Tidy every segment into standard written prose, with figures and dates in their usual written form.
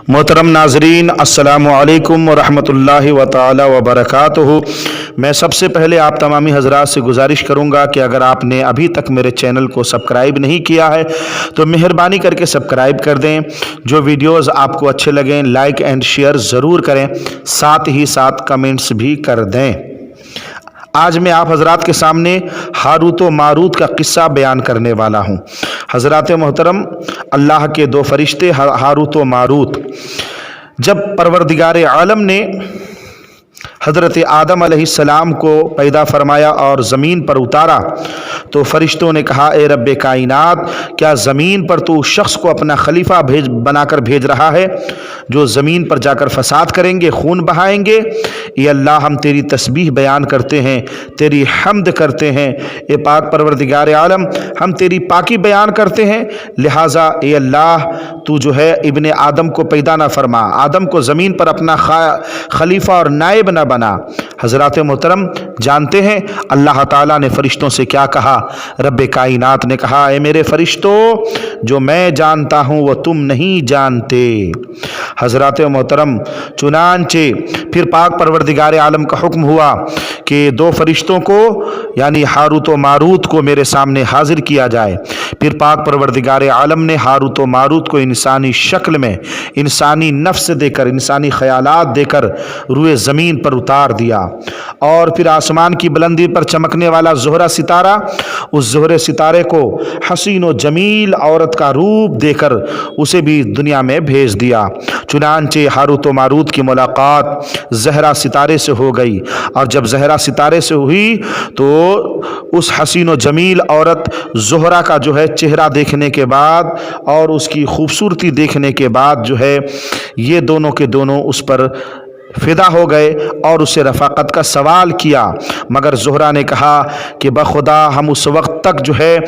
मोहतरम नाजरीन, अस्सलामु अलैकुम वरहमतुल्लाहि व ताला व बरकातुहू। मैं सबसे पहले आप तमामी हजरात से गुजारिश करूँगा कि अगर आपने अभी तक मेरे चैनल को सब्सक्राइब नहीं किया है तो मेहरबानी करके सब्सक्राइब कर दें। जो वीडियोज़ आपको अच्छे लगें लाइक एंड शेयर ज़रूर करें, साथ ही साथ कमेंट्स भी कर दें। आज मैं आप हजरात के सामने हारूत व मारूत का किस्सा बयान करने वाला हूँ। हजरात मोहतरम, अल्लाह के दो फरिश्ते हारूत व मारूत, जब परवरदिगार आलम ने हज़रत आदम अलैहिस्सलाम को पैदा फरमाया और ज़मीन पर उतारा तो फरिश्तों ने कहा, ए रब्बे कायनात, क्या ज़मीन पर तू उस शख्स को अपना खलीफा बनाकर भेज रहा है जो ज़मीन पर जाकर फसाद करेंगे, खून बहाएंगे? ये अल्लाह, हम तेरी तस्बीह बयान करते हैं, तेरी हम्द करते हैं। ए पाक परवरदिगार आलम, हम तेरी पाकी बयान करते हैं। लिहाजा ए अल्लाह, तू जो है इब्ने आदम को पैदा ना फरमा, आदम को ज़मीन पर अपना खलीफा और नायब ना बना। हज़रात मोहतरम, जानते हैं अल्लाह ताला ने फ़रिश्तों से क्या कहा? रब्बे कायनात ने कहा, ए मेरे फ़रिश्तों, जो मैं जानता हूँ वो तुम नहीं जानते। हज़रात मोहतरम, चुनांचे फिर पाक परवरदिगार आलम का हुक्म हुआ कि दो फरिश्तों को यानी हारूत व मारूत को मेरे सामने हाजिर किया जाए। फिर पाक परवरदिगार आलम ने हारूत व मारूत को इंसानी शक्ल में, इंसानी नफ्स देकर, इंसानी ख्यालात देकर रुए ज़मीन पर उतार दिया। और फिर आसमान की बुलंदी पर चमकने वाला ज़ोहरा सितारा, उस ज़ोहरे सितारे को हसीन व जमील औरत का रूप देकर उसे भी दुनिया में भेज दिया। चुनांचे हारूत व मारूत की मुलाकात ज़हरा सितारे से हो गई, और जब ज़हरा सितारे से हुई तो उस हसीन व जमील औरत ज़ोहरा का जो है चेहरा देखने के बाद और उसकी खूबसूरती देखने के बाद जो है ये दोनों के दोनों उस पर फिदा हो गए और उससे रफ़ाक़त का सवाल किया। मगर ज़ोहरा ने कहा कि बखुदा, हम उस वक्त तक जो है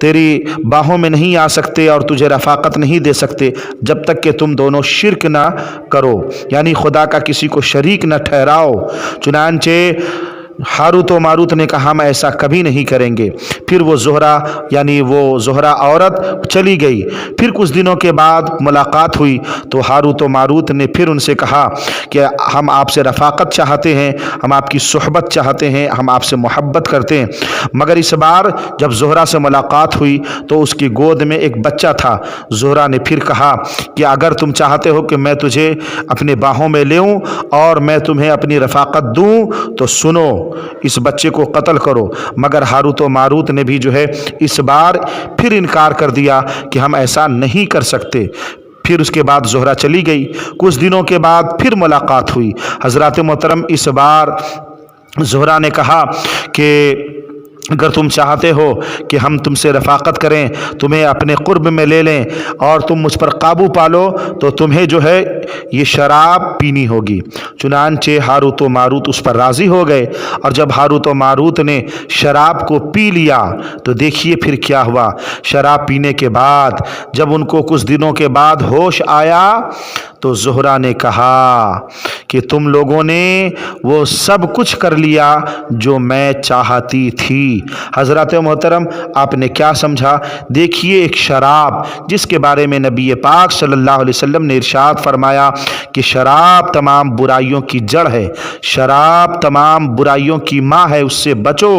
तेरी बाहों में नहीं आ सकते और तुझे रफ़ाक़त नहीं दे सकते जब तक कि तुम दोनों शिरक ना करो, यानी खुदा का किसी को शरीक न ठहराओ। चुनांचे हारूत व मारूत ने कहा, हम ऐसा कभी नहीं करेंगे। फिर वो ज़ोहरा यानी वो ज़ोहरा औरत चली गई। फिर कुछ दिनों के बाद मुलाकात हुई तो हारूत व मारूत ने फिर उनसे कहा कि हम आपसे रफ़ाक़त चाहते हैं, हम आपकी सुहबत चाहते हैं, हम आपसे मोहब्बत करते हैं। मगर इस बार जब ज़ोहरा से मुलाकात हुई तो उसकी गोद में एक बच्चा था। ज़ोहरा ने फिर कहा कि अगर तुम चाहते हो कि मैं तुझे अपने बाहों में लेऊं और मैं तुम्हें अपनी रफ़ाक़त दूं तो सुनो, इस बच्चे को कत्ल करो। मगर हारूत व मारूत ने भी जो है इस बार फिर इनकार कर दिया कि हम ऐसा नहीं कर सकते। फिर उसके बाद ज़ोहरा चली गई। कुछ दिनों के बाद फिर मुलाकात हुई। हज़रात मोहतरम, इस बार ज़ोहरा ने कहा कि अगर तुम चाहते हो कि हम तुमसे रफ़ाक़त करें, तुम्हें अपने क़ुर्ब में ले लें और तुम मुझ पर काबू पालो तो तुम्हें जो है ये शराब पीनी होगी। चुनांचे हारूत व मारूत उस पर राज़ी हो गए, और जब हारूत व मारूत ने शराब को पी लिया तो देखिए फिर क्या हुआ। शराब पीने के बाद जब उनको कुछ दिनों के बाद होश आया तो ज़ोहरा ने कहा कि तुम लोगों ने वो सब कुछ कर लिया जो मैं चाहती थी। हज़रत मोहतरम, आपने क्या समझा? देखिए, एक शराब जिसके बारे में नबी पाक सल्लल्लाहु अलैहि वसल्लम ने इरशाद फरमाया कि शराब तमाम बुराइयों की जड़ है, शराब तमाम बुराइयों की माँ है, उससे बचो।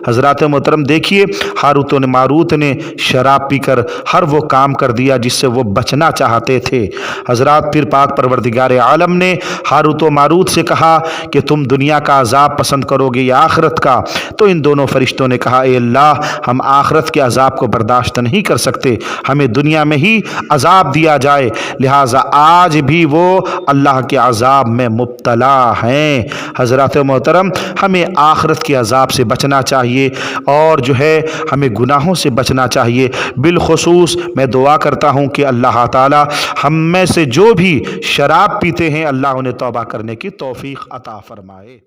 हज़रत मोहतरम, देखिए हारूत व मारूत ने शराब पीकर हर वो काम कर दिया जिससे वो बचना चाहते थे। हज़रात, फिर पाक परवरदिगार आलम ने हारूत व मारूत से कहा कि तुम दुनिया का अजाब पसंद करोगे या आखिरत का? तो इन दोनों फरिश्तों ने कहा, ए अल्लाह, हम आखिरत के अजाब को बर्दाश्त नहीं कर सकते, हमें दुनिया में ही अजाब दिया जाए। लिहाजा आज भी वो अल्लाह के अजाब में मुब्तला हैं। हज़रात मोहतरम, हमें आखिरत के अजाब से बचना चाहिए और जो है हमें गुनाहों से बचना चाहिए। बिलखुसूस मैं दुआ करता हूँ कि अल्लाह ताला हम में से जो भी शराब पीते हैं, अल्लाह उन्हें तौबा करने की तौफीक अता फरमाए।